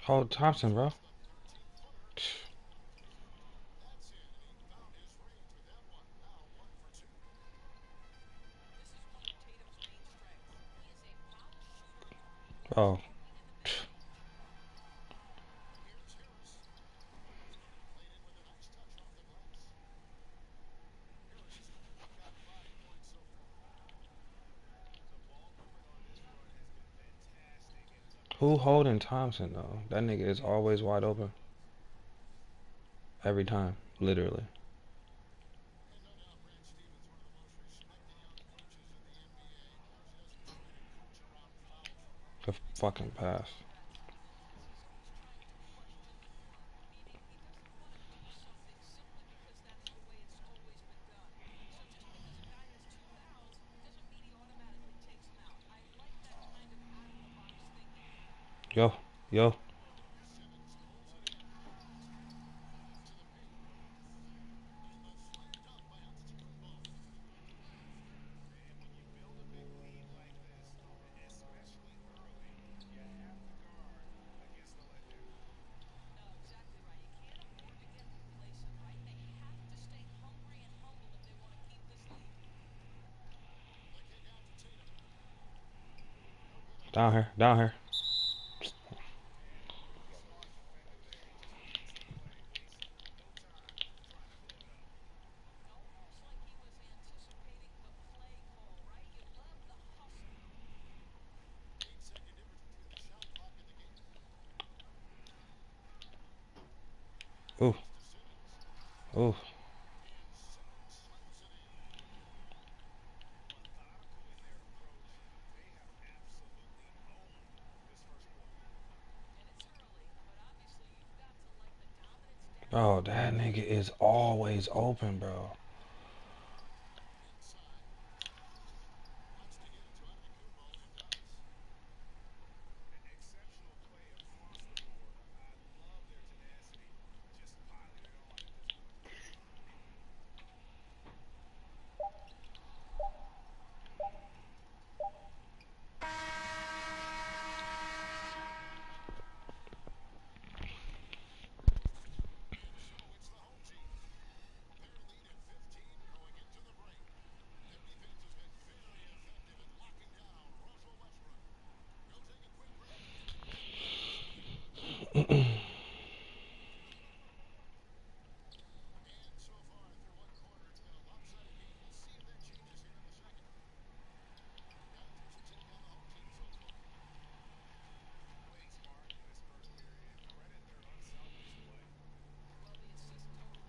Hold Thompson, bro. Oh, who holding Thompson though? That nigga is always wide open every time, literally. The fucking pass. Yo, yo. Down here, down here. Ooh, ooh. Bro, that nigga is always open, bro.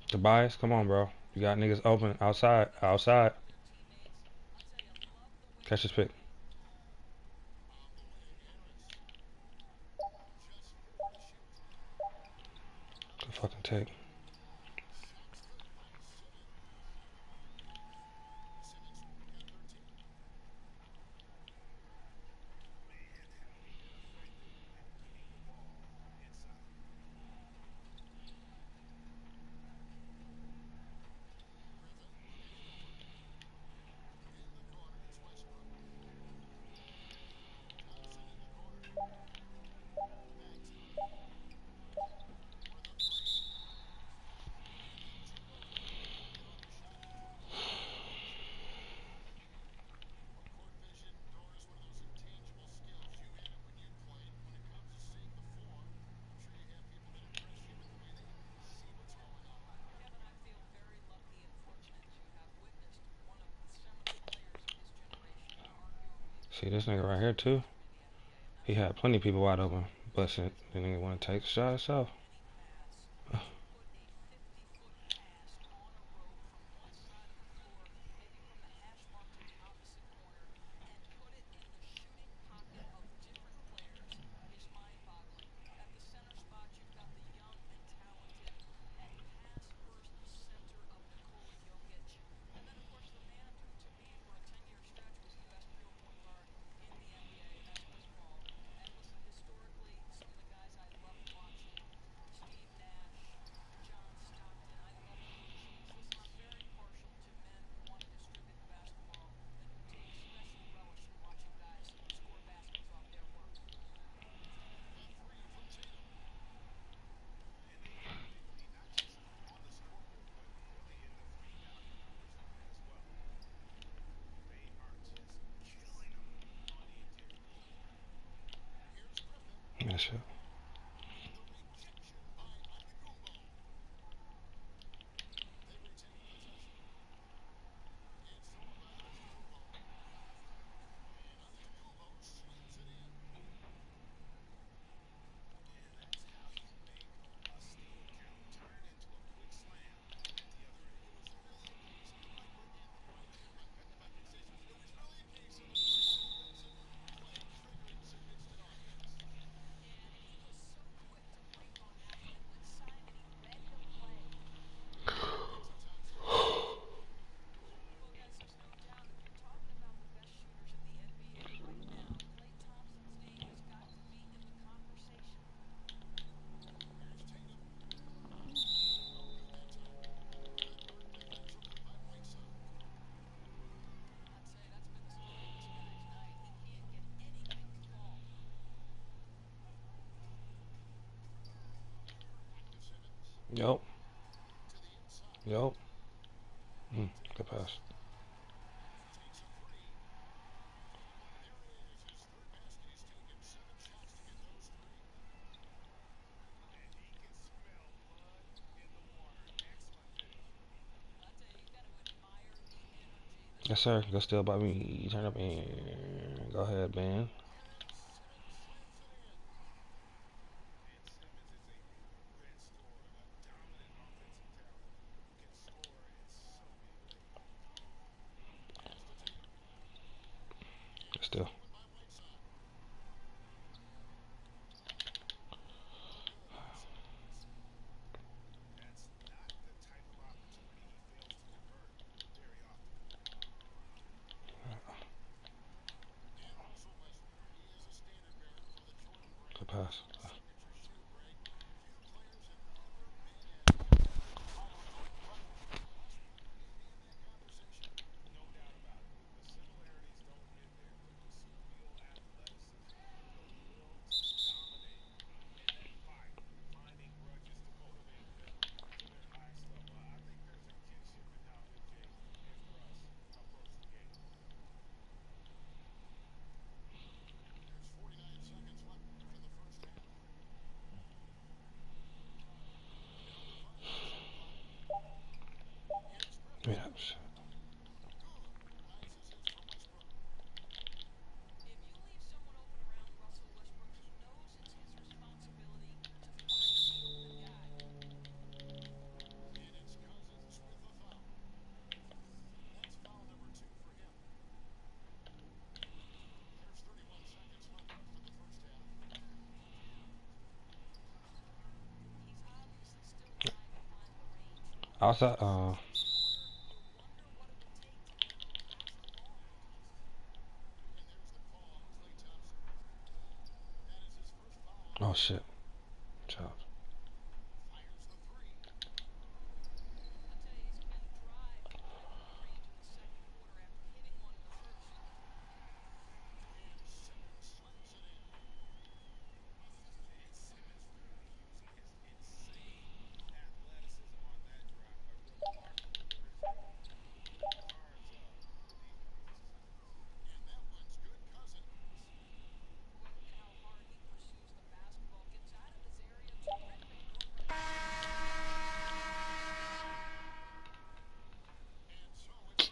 Tobias, come on, bro. You got niggas open outside, outside. Catch this pick. Good fucking take. See this nigga right here too. He had plenty of people wide open, but shit, the nigga want to take the shot himself. that shit. Yup. Yup. Good pass. Yes, sir. Go still by me. Turn up and go ahead, man. Go still. Good pass. Yeah. Outside. Oh shit. Child.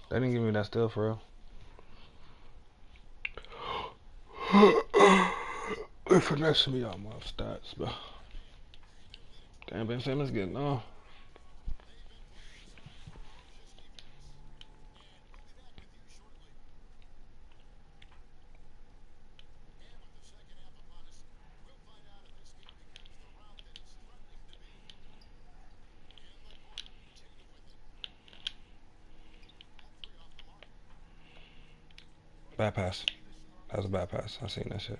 They didn't give me that still for real. They finessing me out my stats, but damn, Ben Simmons getting on. Bad pass. That was a bad pass. I seen that shit.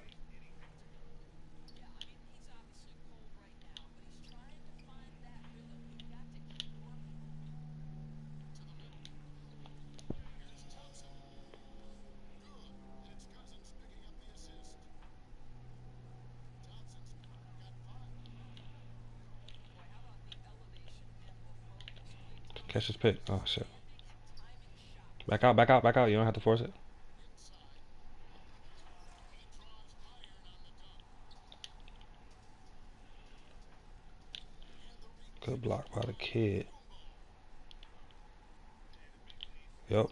Catch his pick. Oh shit. Back out, back out, back out. You don't have to force it. Good block by the kid. Yep.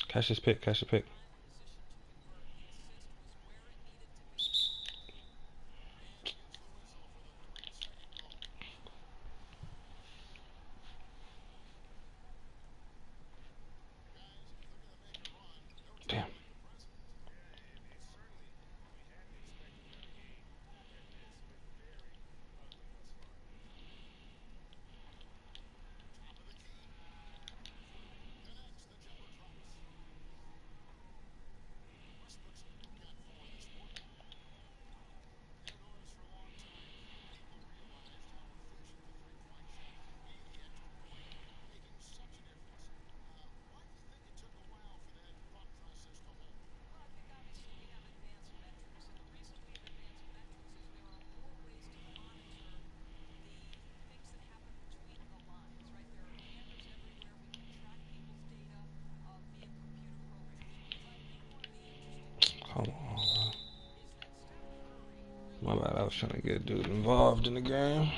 Catch this pick. Catch the pick. Damn. Come on, bro. My bad. I was trying to get a dude involved in the game.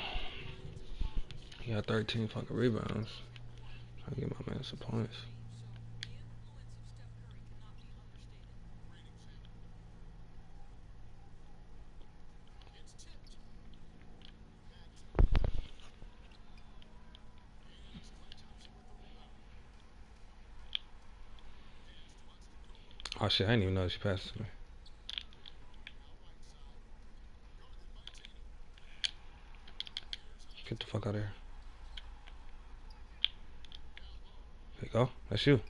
He got 13 fucking rebounds. Trying to get my man some points. Oh shit, I didn't even know she passed it to me. Get the fuck out of here. There you go. That's you.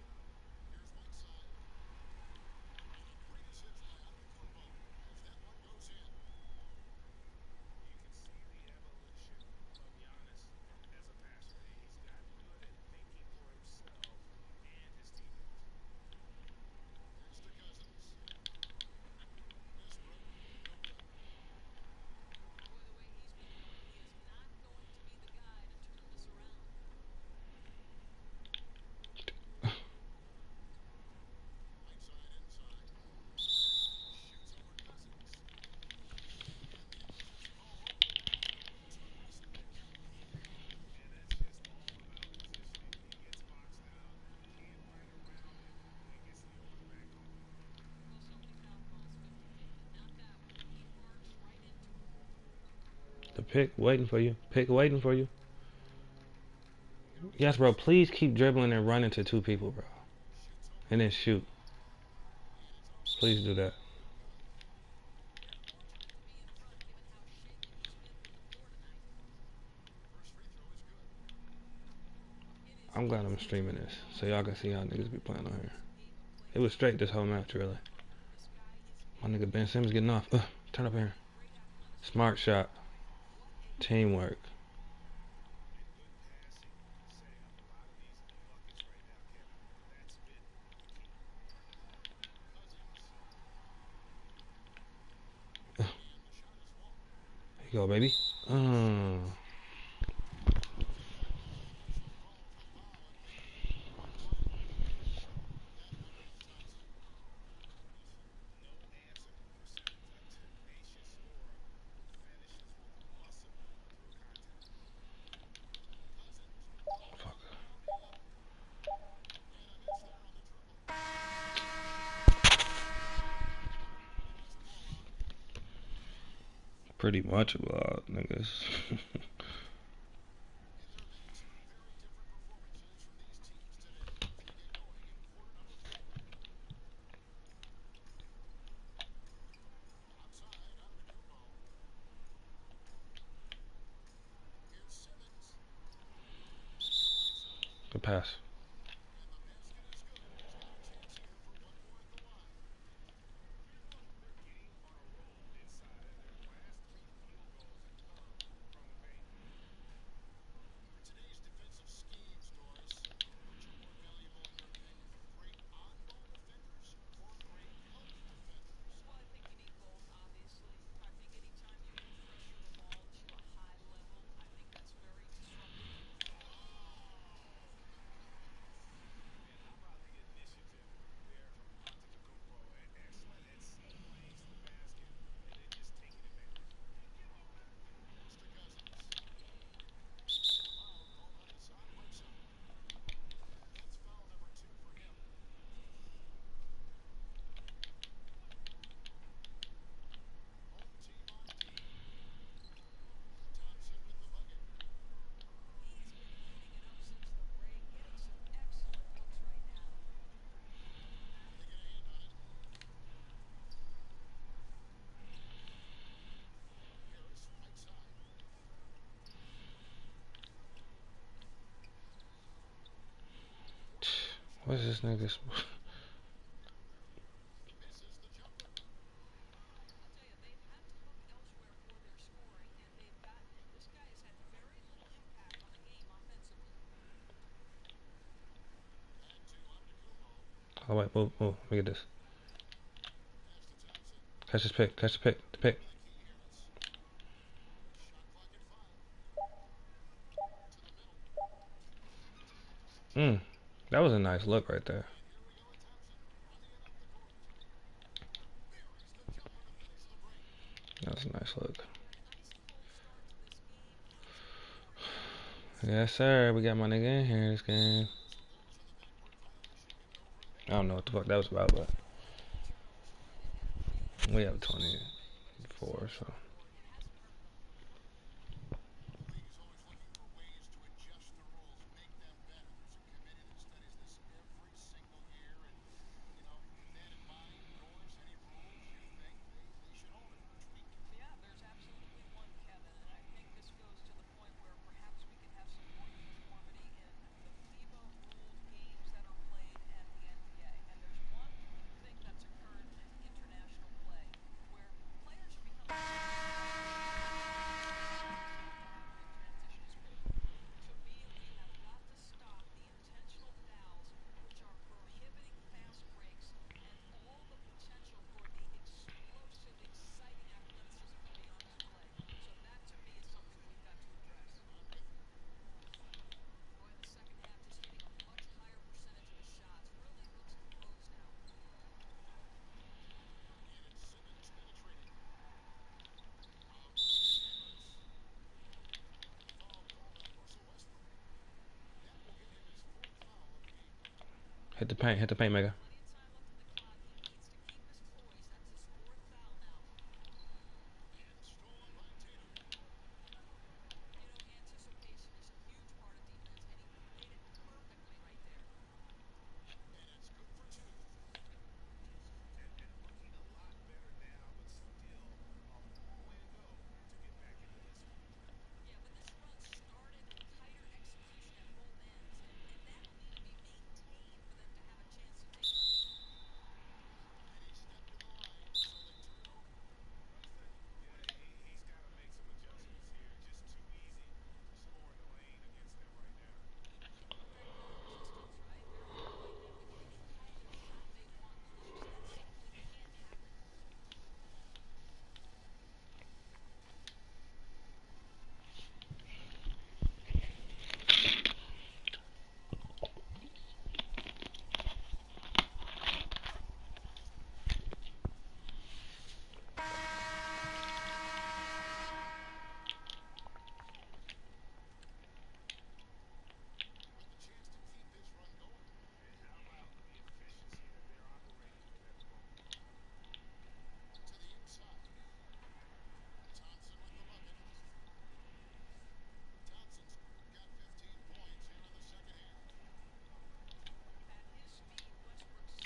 The pick waiting for you. Pick waiting for you. Yes, bro. Please keep dribbling and running to two people, bro. And then shoot. Please do that. I'm glad I'm streaming this so y'all can see how niggas be playing on here. It was straight this whole match, really. My nigga Ben Simmons getting off. Turn up here. Smart shot. Teamwork. There you go, baby. Pretty much a blowout, niggas. Good pass. What's this nigga's? Oh wait, move, move. Let me get this. Catch this pick. Catch the pick. The pick. Mm. That was a nice look right there. That was a nice look. Yes, sir. We got my nigga in here this game. I don't know what the fuck that was about, but we have 24, so. Hit the paint maker.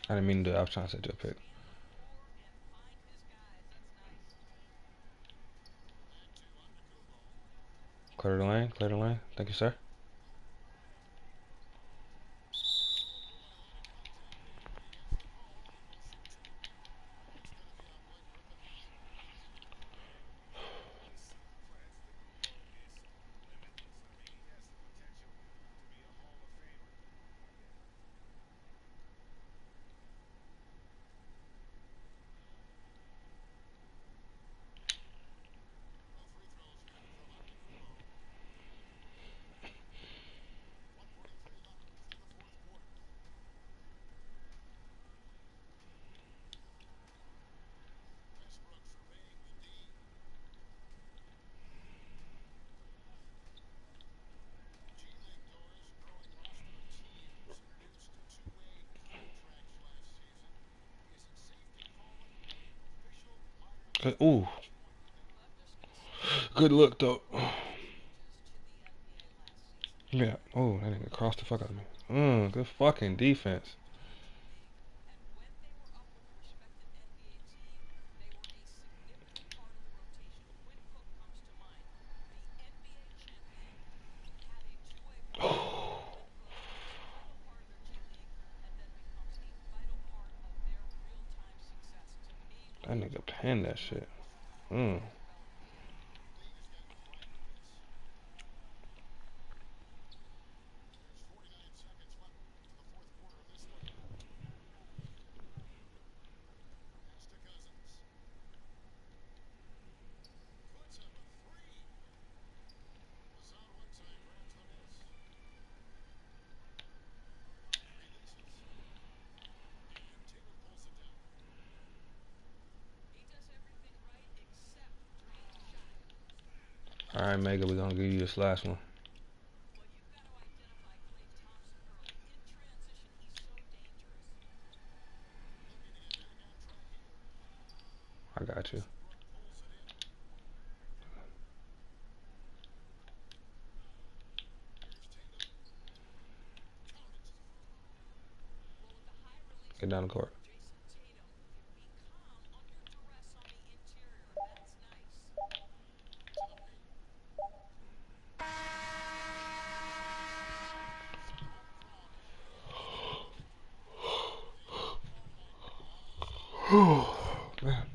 I didn't mean to do it. I was trying to set you a pick. Clear the lane. Clear the lane. Thank you, sir. Good. Ooh. Good look, though. Yeah. Oh, that nigga crossed the fuck out of me. Good fucking defense. That nigga penned that shit. Mm. All right, Mega, we're gonna give you this last one. I got you. Get down the court. Man.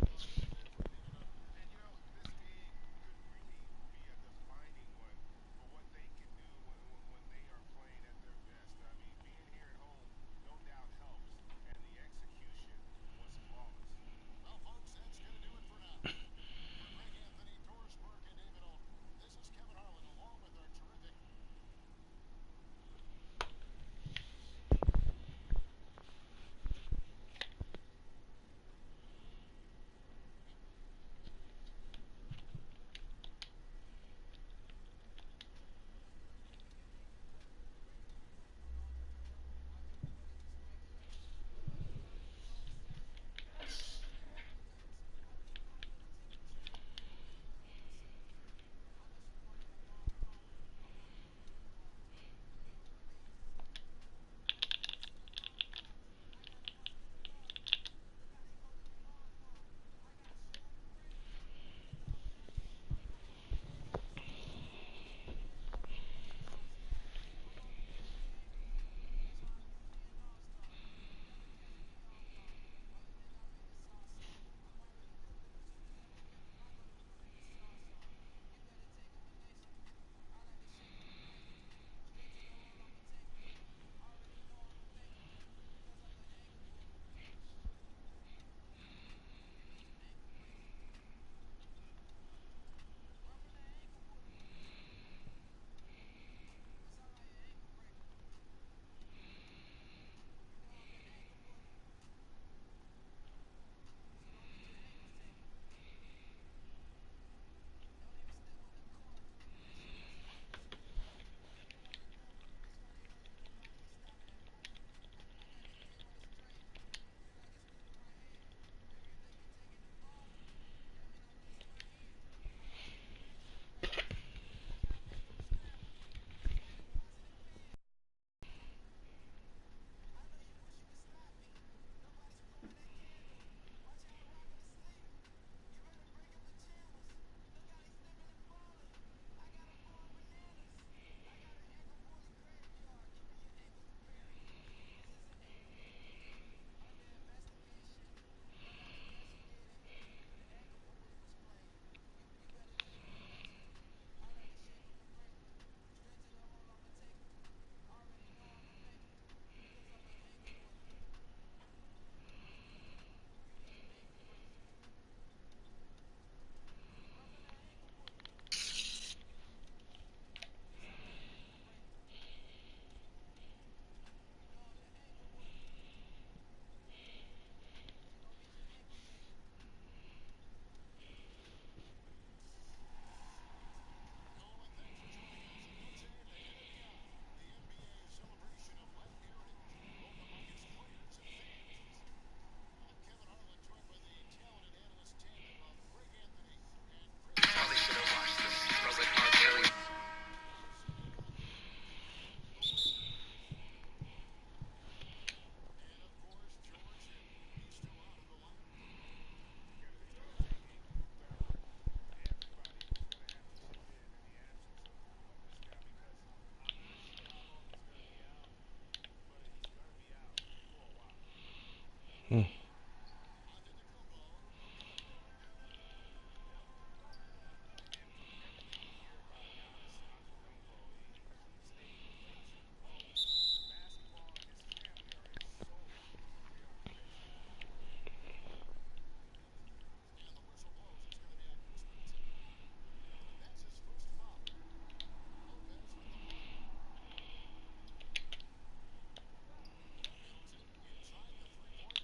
Mm.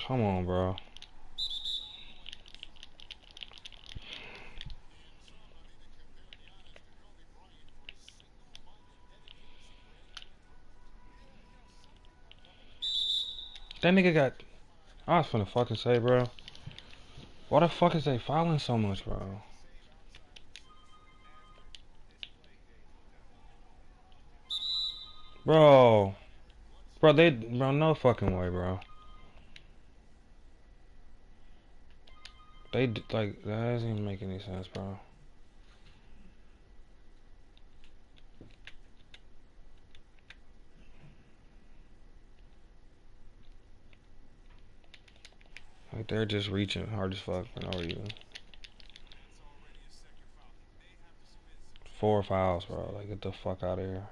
Come on, bro. That nigga got. I was finna fucking say, bro. Why the fuck is they fouling so much, bro? Bro. Bro, no fucking way, bro. Like, that doesn't even make any sense, bro. Like, they're just reaching hard as fuck for no reason. 4 fouls, bro. Like, get the fuck out of here.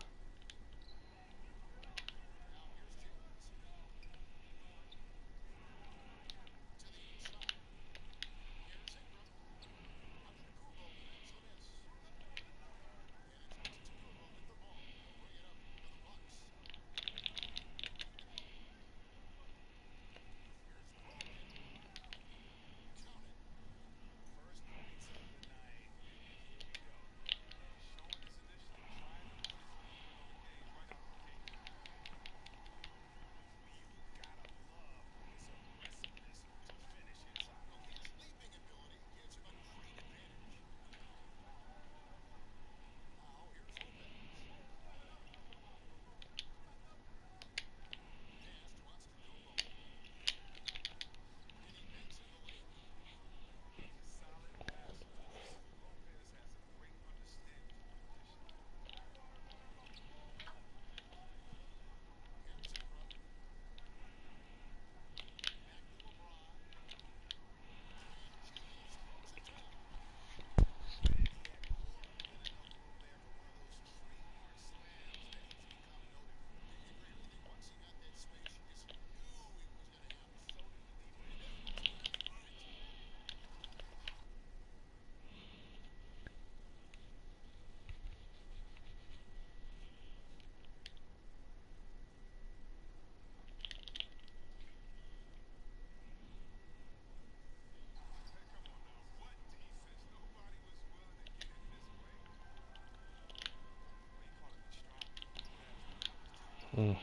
Mm.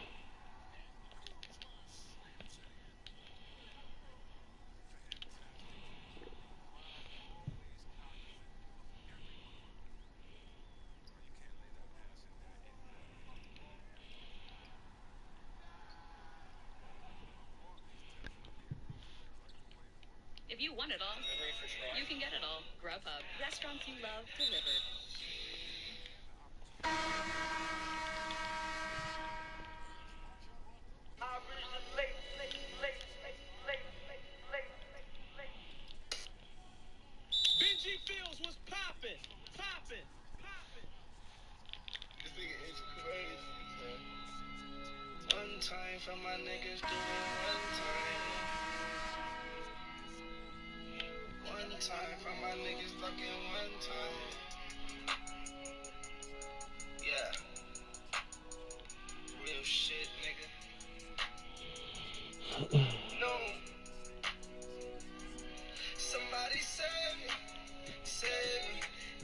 If you want it all, you can get it all. Grubhub. Restaurants you love delivered. Benji Fields was popping, popping, popping. This nigga is crazy, man. One time for my niggas doing one time. One time for my niggas fucking one time. Yeah. Real shit, nigga. No. Somebody save me. Save me.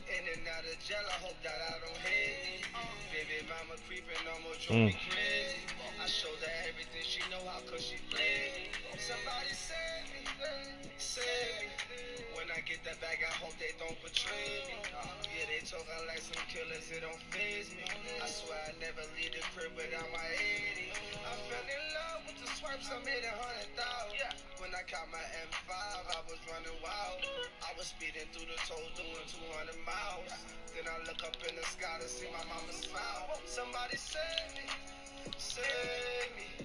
In and out of jail, I hope that I don't hate me. Baby mama creeping, almost drove me crazy. I showed her everything she know, how could she play me? Somebody save me. Save me. When I get that bag, I hope they don't betray me. Yeah, they talking like some killers, it don't faze me. I swear I never leave the crib without my 80. I fell in love with the swipes, I made 100,000. When I caught my M5, I was running wild. I was speeding through the toll, doing 200 miles. Then I look up in the sky to see my mama smile. Somebody save me, save me.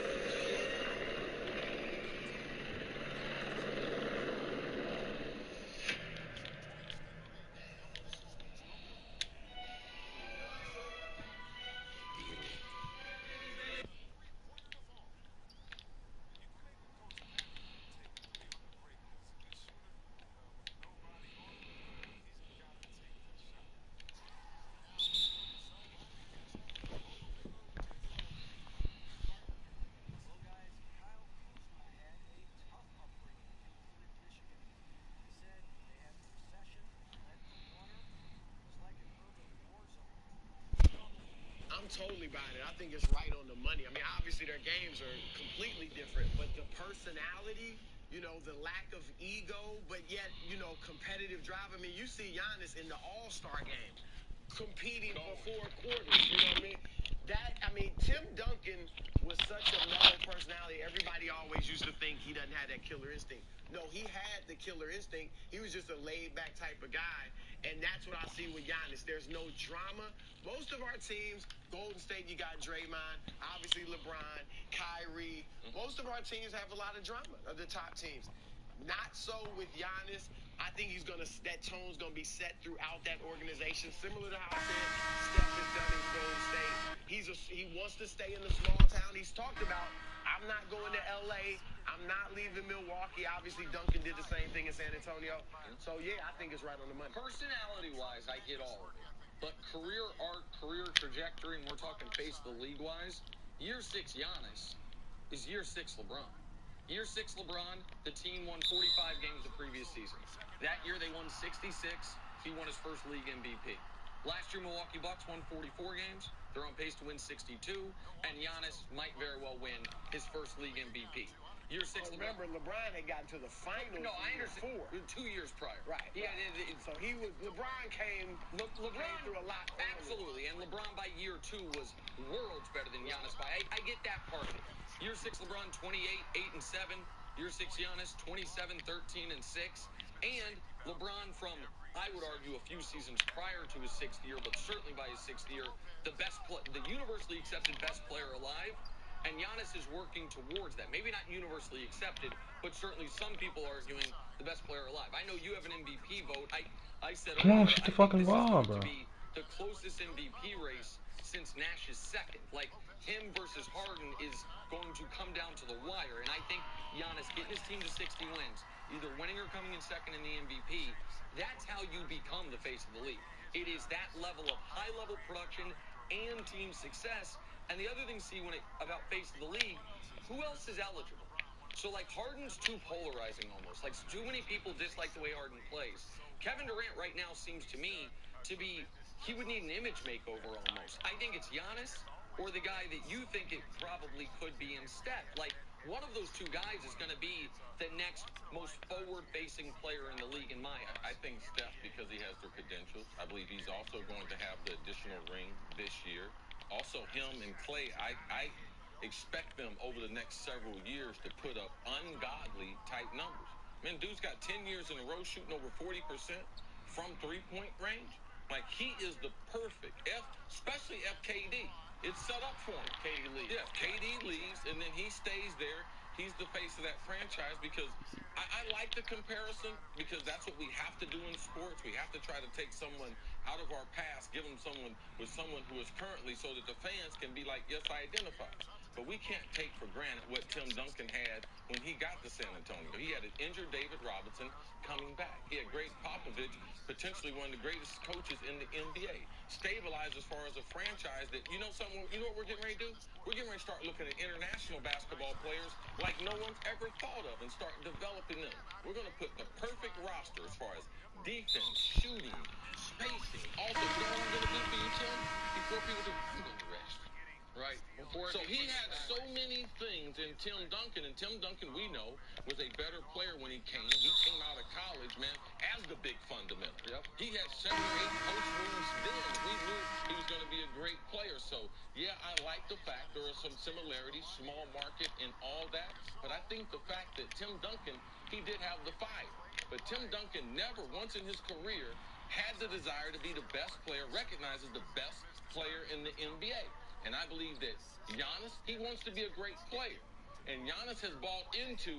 totally buying it. I think it's right on the money. I mean, obviously their games are completely different, but the personality, the lack of ego, but yet, competitive drive. I mean, you see Giannis in the All-Star game competing for 4 quarters. You know what I mean? Tim Duncan was such a mellow personality. Everybody always used to think he doesn't have that killer instinct. No, he had the killer instinct. He was just a laid-back type of guy, and that's what I see with Giannis. There's no drama. Most of our teams, Golden State, you got Draymond, obviously LeBron, Kyrie. Most of our teams have a lot of drama, the top teams. Not so with Giannis. I think that tone's gonna be set throughout that organization, similar to how I said Steph has done in Golden State. He wants to stay in the small town. He's talked about, I'm not going to LA. I'm not leaving Milwaukee. Obviously, Duncan did the same thing in San Antonio. So yeah, I think it's right on the money. Personality-wise, I get all of it. But career arc, career trajectory, and we're talking face of the league-wise, year 6 Giannis is year 6 LeBron. Year 6 LeBron, the team won 45 games the previous season. That year they won 66. He won his first league MVP. Last year Milwaukee Bucks won 44 games. They're on pace to win 62, and Giannis might very well win his first league MVP. Year 6 Remember, LeBron had gotten to the finals. No, I understand. 4. 2 years prior. Right. Yeah. Right. So LeBron came through a lot. Absolutely. And LeBron by year 2 was worlds better than Giannis by. I get that part of it. Year 6 LeBron 28, 8 and 7. Year 6 Giannis 27, 13 and 6. And LeBron from, I would argue, a few seasons prior to his 6th year, but certainly by his 6th year, the universally accepted best player alive. And Giannis is working towards that. Maybe not universally accepted, but certainly some people arguing the best player alive. I know you have an MVP vote. I said Come on, earlier, shoot the I think fucking this is ball, going bro. to be the closest MVP race since Nash's 2nd. Like, him versus Harden is going to come down to the wire. And I think Giannis getting his team to 60 wins, either winning or coming in 2nd in the MVP, that's how you become the face of the league. It is that level of high-level production and team success. And the other thing, about face of the league, who else is eligible? So, like, Harden's too polarizing almost. Like, too many people dislike the way Harden plays. Kevin Durant right now seems to me to be, he would need an image makeover almost. I think it's Giannis or the guy that you think it probably could be instead. Like, one of those two guys is going to be the next most forward-facing player in the league in my eyes. I think Steph, because he has the credentials. I believe he's also going to have the additional ring this year. Also, him and Clay, I expect them over the next several years to put up ungodly type numbers. Man, dude's got 10 years in a row shooting over 40% from three-point range. Like, he is the perfect especially FKD. It's set up for him. KD leaves. Yeah, KD leaves, and then he stays there. He's the face of that franchise because I like the comparison because that's what we have to do in sports. We have to try to take someone out of our past, give them someone who is currently so that the fans can be like, yes, I identify. But we can't take for granted what Tim Duncan had when he got to San Antonio. He had an injured David Robinson coming back. He had Greg Popovich, potentially one of the greatest coaches in the NBA. Stabilized as far as a franchise that, you know what we're getting ready to do? We're getting ready to start looking at international basketball players like no one's ever thought of and start developing them. We're going to put the perfect roster as far as defense, shooting, spacing. Also, you know what I'm going to do for you, Tim? Before people do, I'm going to rest. Right. So he had so many things in Tim Duncan, and Tim Duncan, we know, was a better player when he came. He came out of college, man, as the big fundamental. Yep. He had 7 or 8 post moves then. We knew he was going to be a great player. So, yeah, I like the fact there are some similarities, small market and all that. But I think the fact that Tim Duncan, he did have the fire. But Tim Duncan never once in his career had the desire to be the best player, recognized as the best player in the NBA. And I believe that Giannis, he wants to be a great player. And Giannis has bought into,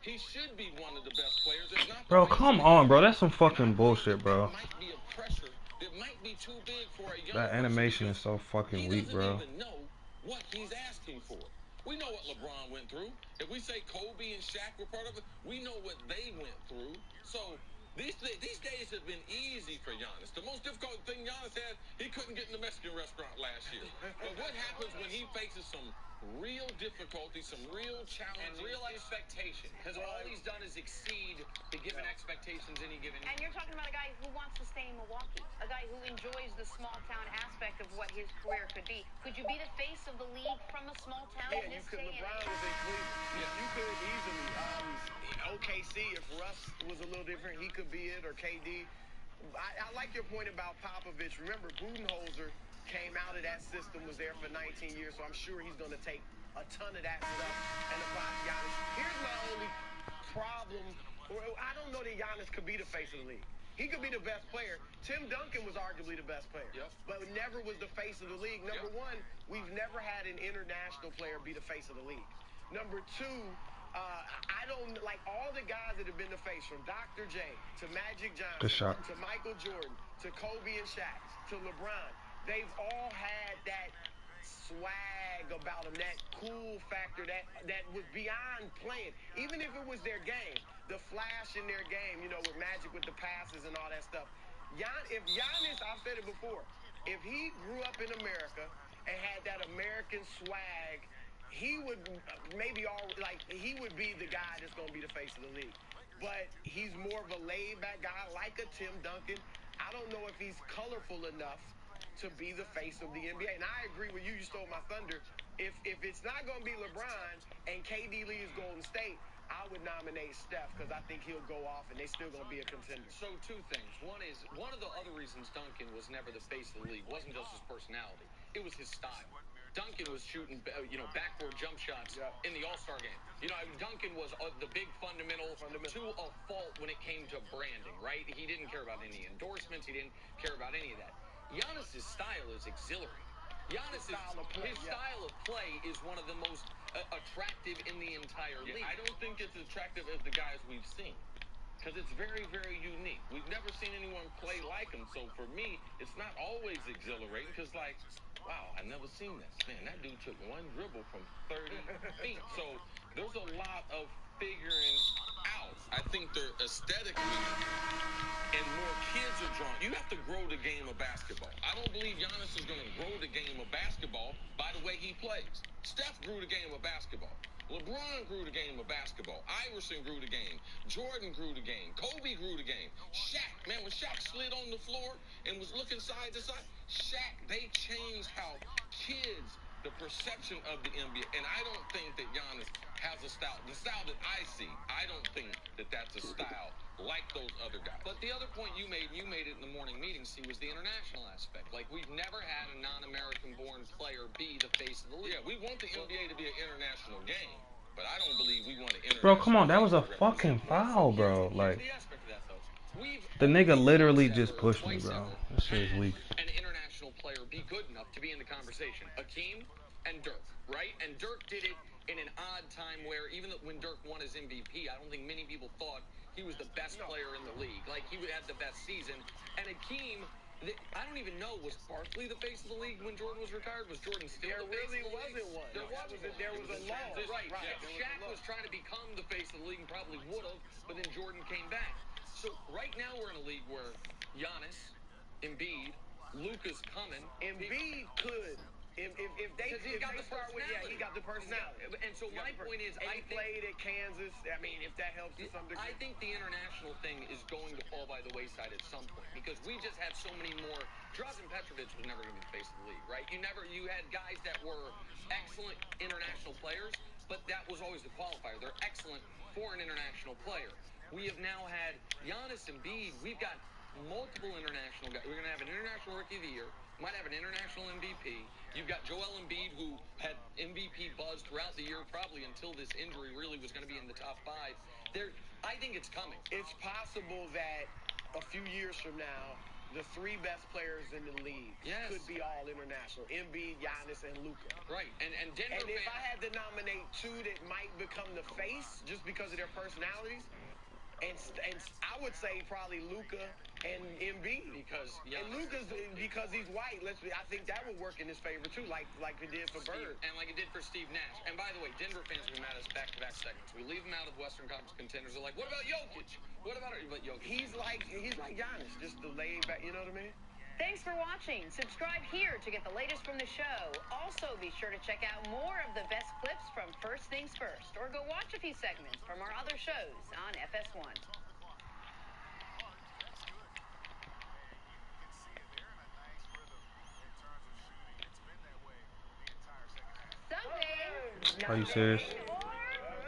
he should be one of the best players. If not, Bro, come on, bro. That's some fucking bullshit, bro. That might be a pressure that might be too big for a young That animation is so fucking weak, bro. He doesn't even know what he's asking for. We know what LeBron went through. If we say Kobe and Shaq were part of it, we know what they went through. So these days have been easy for Giannis. The most difficult thing Giannis had, he couldn't get in the Mexican restaurant last year. But what happens when he faces some real difficulty, some real challenges, and real expectation, because all he's done is exceed the given expectations any given. And you're talking about a guy who wants to stay in Milwaukee, a guy who enjoys the small town aspect of what his career could be. Could you be the face of the league from a small town? Yeah, you could. LeBron was in Cleveland. Yeah, you could easily. OKC, if Russ was a little different, he could be it, or KD. I like your point about Popovich. Remember, Budenholzer came out of that system, was there for 19 years, so I'm sure he's going to take a ton of that stuff and apply to Giannis. Here's my only problem. I don't know that Giannis could be the face of the league. He could be the best player. Tim Duncan was arguably the best player, but never was the face of the league. Number one, we've never had an international player be the face of the league. Number two, I don't like all the guys that have been the face, from Dr. J to Magic Johnson to Michael Jordan to Kobe and Shaq to LeBron. They've all had that swag about them, that cool factor that was beyond playing. Even if it was their game, the flash in their game, you know, with Magic with the passes and all that stuff. If Giannis, I've said it before, if he grew up in America and had that American swag, he would he would be the guy that's going to be the face of the league. But he's more of a laid-back guy, like a Tim Duncan. I don't know if he's colorful enough to be the face of the NBA. And I agree with you. You stole my thunder. If it's not going to be LeBron and KD leaves Golden State, I would nominate Steph, because I think he'll go off and they still going to be a contender. So two things. One is, one of the other reasons Duncan was never the face of the league wasn't just his personality. It was his style. Duncan was shooting, backboard jump shots in the All-Star game. Duncan was the big fundamental to a fault when it came to branding, right? He didn't care about any endorsements. He didn't care about any of that. Giannis's style is exhilarating. His style of play is one of the most attractive in the entire league. I don't think it's attractive as the guys we've seen, because it's very, very unique. We've never seen anyone play like him. So for me, it's not always exhilarating, because wow, I've never seen this. Man, that dude took one dribble from 30 feet. So there's a lot of figuring out. I think they're aesthetically, and more kids are drawn. You have to grow the game of basketball. I don't believe Giannis is going to grow the game of basketball by the way he plays. Steph grew the game of basketball. LeBron grew the game of basketball. Iverson grew the game. Jordan grew the game. Kobe grew the game. Shaq, man, when Shaq slid on the floor and was looking side to side, they changed how kids, the perception of the NBA. And I don't think that Giannis has a style. The style that I see, I don't think that that's a style like those other guys. But the other point you made it in the morning meeting, was the international aspect. Like, we've never had a non-American born player be the face of the league. Yeah, we want the NBA to be an international game, but I don't believe we want to. Bro, come on, that was a fucking foul, bro. Like, the nigga literally just pushed me, bro. That shit is weak. An international player be good enough to be in the conversation. Akeem and Dirk, right? And Dirk did it in an odd time where, even when Dirk won his MVP, I don't think many people thought he was the best player in the league. Like, he would have the best season. And Akeem, I don't even know, was Barkley the face of the league when Jordan was retired? Was Jordan still the face of the league? There really wasn't one. There was a lull. Right. Shaq was trying to become the face of the league and probably would have, but then Jordan came back. So right now we're in a league where Giannis, Embiid, Luka's coming. Embiid could. If they start with, he got the personality. And so my point is, I played at Kansas. I mean, if that helps to some degree. I think the international thing is going to fall by the wayside at some point, because we just had so many more. Drazen Petrovic was never going to be the face of the league, right? You had guys that were excellent international players, but that was always the qualifier. They're excellent for an international player. We have now had Giannis and Embiid. We've got multiple international guys. We're going to have an international rookie of the year. Might have an international MVP. You've got Joel Embiid, who had MVP buzz throughout the year, probably until this injury really was going to be in the top 5. I think it's coming. It's possible that a few years from now, the 3 best players in the league could be all international. Embiid, Giannis, and Luka. Right. And Denver. And if I had to nominate 2 that might become the face just because of their personalities, and I would say probably Luka and Embiid, because he's white. I think that would work in his favor too, like it did for Bird, and like it did for Steve Nash. And by the way, Denver fans will be mad at us back-to-back segments. We leave him out of Western Conference contenders. They're like, what about Jokic? What about Jokic? He's like Giannis, just the laid back. You know what I mean? Thanks for watching. Subscribe here to get the latest from the show. Also, be sure to check out more of the best clips from First Things First, or go watch a few segments from our other shows on FS1. Something. Are you serious? Or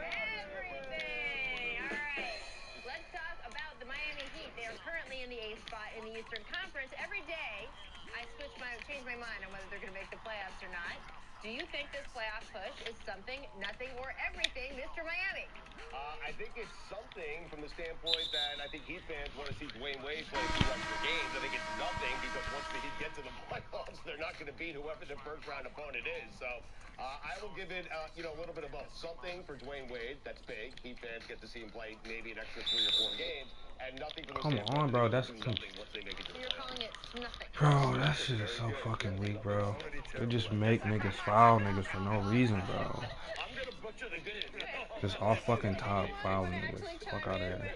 everything. All right. Let's talk about the Miami Heat. They are currently in the 8th spot in the Eastern Conference. Every day, I change my mind on whether they're going to make the playoffs or not. Do you think this playoff push is something, nothing, or everything, Mr. Miami? I think it's something from the standpoint that I think Heat fans want to see Dwayne Wade play 2 extra games. I think it's nothing because once the Heat get to the playoffs, they're not going to beat whoever their first-round opponent is. So I will give it, a little bit of a something for Dwayne Wade. That's big. Heat fans get to see him play maybe an extra 3 or 4 games. And nothing from the Come standpoint on, bro. that That's they will do nothing once they make it to the You're playoffs. calling it nothing. bro. That shit is so fucking weak, bro. They just make niggas foul niggas for no reason, bro. I'm going to butcher the good. Just off fucking top foul niggas. Fuck out of here.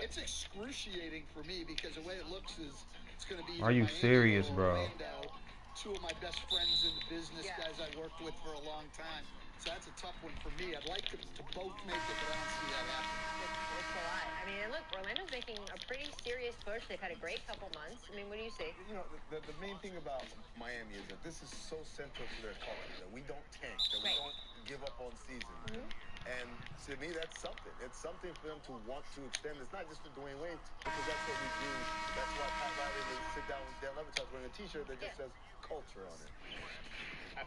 It's excruciating for me because the way it looks is it's going to be Are you Miami serious, or bro? Orlando, 2 of my best friends in the business, guys I worked with for a long time. So that's a tough one for me. I'd like them to both make it, but I don't see that happening. It's a lot. I mean, look, Orlando's making a pretty serious push. They've had a great couple months. I mean, what do you see? You know, the main thing about Miami is that this is so central to their culture, that we don't tank, that we don't give up on season. And to me, that's something. It's something for them to want to extend. It's not just for Dwayne Wade, because that's what we do. That's why Pat Riley would sit down with Dan Levitas wearing a T-shirt that just says culture on it.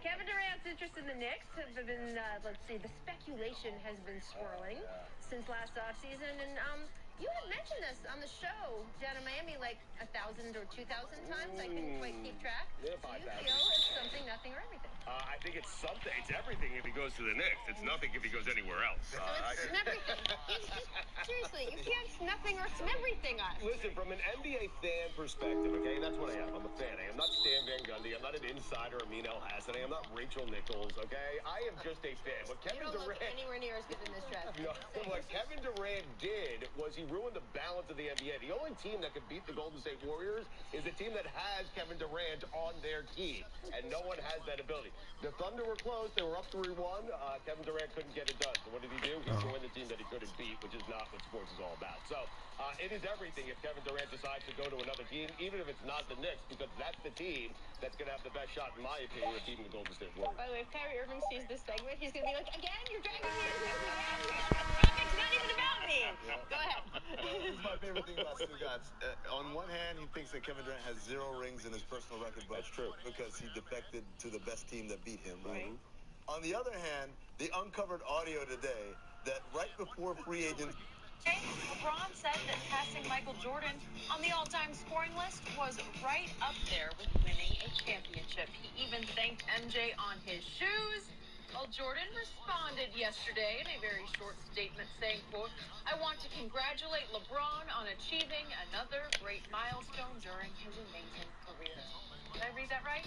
Kevin Durant's interest in the Knicks have been, let's see, the speculation has been swirling since last offseason. And you had mentioned this on the show down in Miami like 1,000 or 2,000 times. I couldn't quite keep track. Yeah, Do you 5,000. feel it's something, nothing, or everything? I think it's something. It's everything if he goes to the Knicks. It's nothing if he goes anywhere else. So it's everything. Seriously, you can't nothing or some everything us. Listen, from an NBA fan perspective, okay, that's what I am. I'm a fan. I am not Stan Van Gundy. I'm not an insider of Amin El Hassan. I am not Rachel Nichols, okay? I am just a fan. What You Kevin don't look Durant... anywhere near as good in this dress. No, what Kevin Durant did was he ruined the balance of the NBA. The only team that could beat the Golden State Warriors is a team that has Kevin Durant on their team, and no one has that ability. The Thunder were close. They were up 3-1. Kevin Durant couldn't get it done. So what did he do? He joined the team that he couldn't beat, which is not what sports is all about. So it is everything if Kevin Durant decides to go to another team, even if it's not the Knicks, because that's the team that's going to have the best shot, in my opinion, of beating the Golden State Warriors. By the way, if Kyrie Irving sees this segment, he's going to be like, again, you're dragging me into this again. It's not even about me. Go ahead. This is my favorite thing about Stugotz. On one hand, he thinks that Kevin Durant has 0 rings in his personal record book. That's true. Because he defected to the best team that beat him, right? On the other hand, they uncovered audio today that right before free agents... LeBron said that passing Michael Jordan on the all-time scoring list was right up there with winning a championship. He even thanked MJ on his shoes. Well, Jordan responded yesterday in a very short statement saying, quote, "I want to congratulate LeBron on achieving another great milestone during his amazing career." Did I read that right?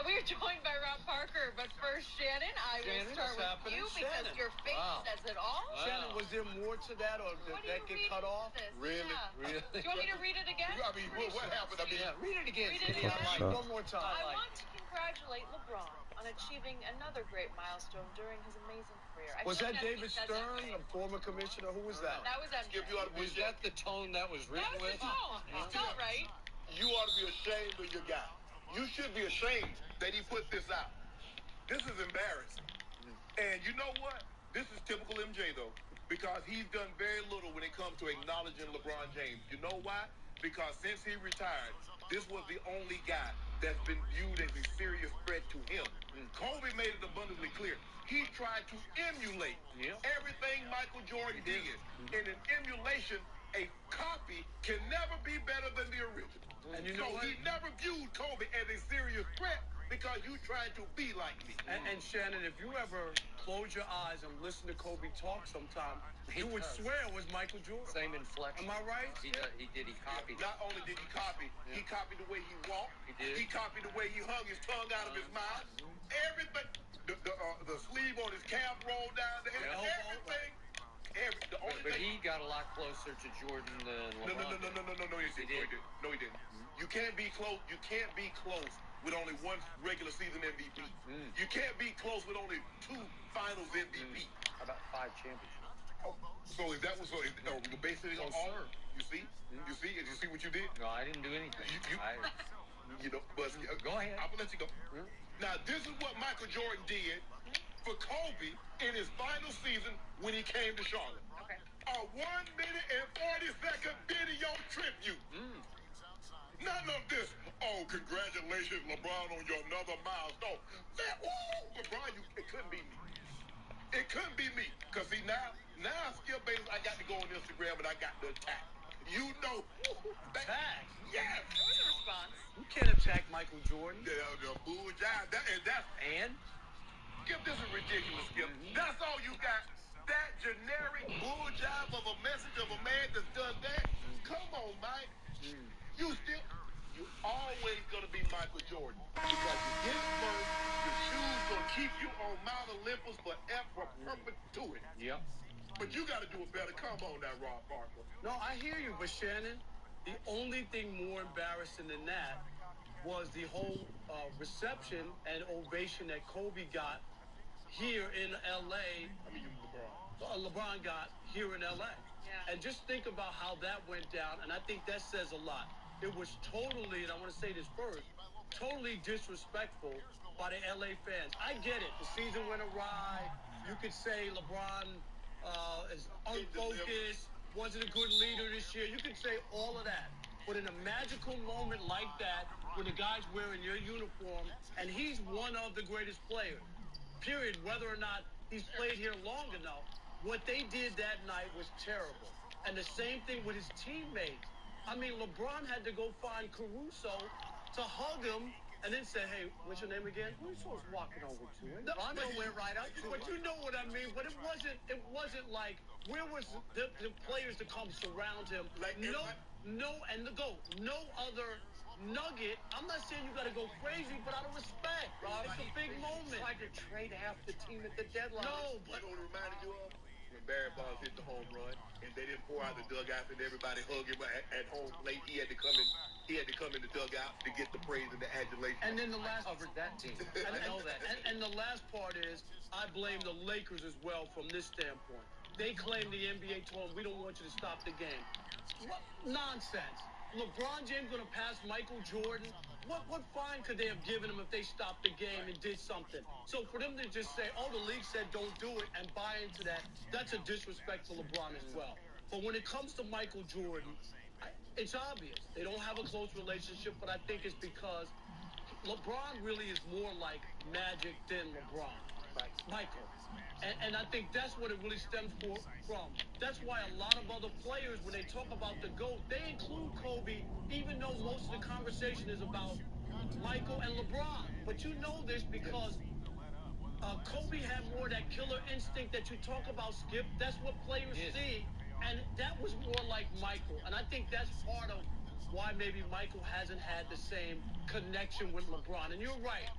We are joined by Rob Parker, but first, Shannon, I will start with you because your face says it all. Shannon, was there more to that, or did What that are you get reading cut off? this? Really? Yeah. Really? Do you want me to read it again? I mean, what happened? I mean, Read it again. Read it Kenny. again. I like one more time. I want to congratulate LeBron on achieving another great milestone during his amazing career. I Was feel that like David he said Stern, that a former commissioner? Who was that? That was MJ. Skip, you ought to be Was that the tone that was That written was with? the tone. It felt right. You ought to be ashamed of your guy. You should be ashamed that he put this out. This is embarrassing. And you know what? This is typical MJ, though, because he's done very little when it comes to acknowledging LeBron James. You know why? Because since he retired, this was the only guy that's been viewed as a serious threat to him. Kobe made it abundantly clear. He tried to emulate everything Michael Jordan did. In an emulation, a copy can never be better than the original. And you know So what? he never viewed Kobe as a serious threat because you tried to be like me. And Shannon, if you ever close your eyes and listen to Kobe talk sometime, you would swear it was Michael Jordan. Same inflection. Am I right? He copied it. Not only did he copy, he copied the way he walked. He did. He copied the way he hung his tongue out of his mouth. Everything, the sleeve on his calf rolled down, elbow. The only But thing. he got a lot closer to Jordan than No, LeBron. no, he didn't. No, he didn't. You can't be close. You can't be close with only one regular season MVP. You can't be close with only 2 Finals MVP. How about 5 championships? Oh, so is that what? So is, are we basing it on all? You see? You see? Did you see what you did? No, I didn't do anything. But Go ahead. I'm gonna let you go. Now, this is what Michael Jordan did for Kobe in his final season when he came to Charlotte. Okay. A 1 minute and 40-second video tribute. None of this. Oh, congratulations, LeBron, on your another milestone. Man, woo! LeBron, it couldn't be me. It couldn't be me. Because see, now Skip Bayless, I got to go on Instagram and I got to attack. You know. Attack? Yes. There was a response. You can't attack Michael Jordan. The bull jive. And? Skip, this is ridiculous, Skip. That's all you got. That generic bull jive of a message of a man that does that. Come on, Mike. You always gonna be Michael Jordan because you get first. Your shoes gonna keep you on Mount Olympus forever, perpetuity. Yep. But you got to do it better. Come on, now, Rob Barker. No, I hear you, but Shannon, the only thing more embarrassing than that was the whole reception and ovation that Kobe got here in L.A. LeBron got here in L.A. Yeah. And just think about how that went down, and I think that says a lot. It was totally, and I want to say this first, totally disrespectful by the L.A. fans. I get it. The season went awry. You could say LeBron is unfocused, wasn't a good leader this year. You could say all of that. But in a magical moment like that, when the guy's wearing your uniform, and he's one of the greatest players, period, whether or not he's played here long enough, what they did that night was terrible. And the same thing with his teammates. I mean, LeBron had to go find Caruso to hug him and then say, hey, what's your name again? Caruso's walking over to him. Rondo went right up to him. But you know what I mean. But it wasn't like, where was the players to come surround him? Like no other nugget. I'm not saying you got to go crazy, but out of respect, Rob. It's a big moment. Tried to trade half the team at the deadline. No, but You know what it reminded you of? When Barry Bonds hit the home run and they didn't pour out the dugout and everybody hugged him at home plate. He had to come in. He had to come in the dugout to get the praise and the adulation. And then the last Covered that team. I know that. And the last part is, I blame the Lakers as well from this standpoint. They claim the NBA told them, we don't want you to stop the game. What nonsense. LeBron James going to pass Michael Jordan? What fine could they have given him if they stopped the game and did something? So for them to just say, oh, the league said don't do it and buy into that, that's a disrespect to LeBron as well. But when it comes to Michael Jordan, it's obvious. They don't have a close relationship, but I think it's because LeBron really is more like Magic than LeBron. Right. Michael. And I think that's what it really stems from. That's why a lot of other players, when they talk about the GOAT, they include Kobe, even though most of the conversation is about Michael and LeBron. But you know this because Kobe had more of that killer instinct that you talk about, Skip. That's what players see. And that was more like Michael. And I think that's part of why maybe Michael hasn't had the same connection with LeBron. And you're right.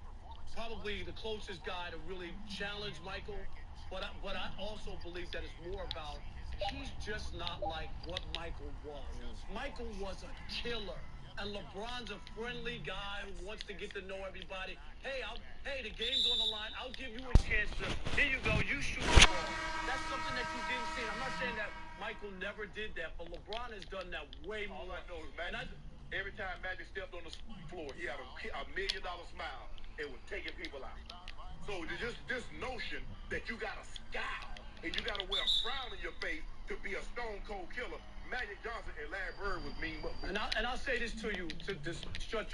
Probably the closest guy to really challenge Michael. But I also believe that it's more about he's just not like what Michael was. Michael was a killer. And LeBron's a friendly guy who wants to get to know everybody. Hey, the game's on the line. I'll give you a chance to, here you go, you shoot the ball. That's something that you didn't see. I'm not saying that Michael never did that, but LeBron has done that way more. All I know is Magic, every time Magic stepped on the floor, he had a $1 million smile and was taking people out. So just this notion that you got to scowl and you got to wear a frown in your face to be a stone cold killer, Magic Johnson and Larry Bird was mean. And I'll say this to you to shut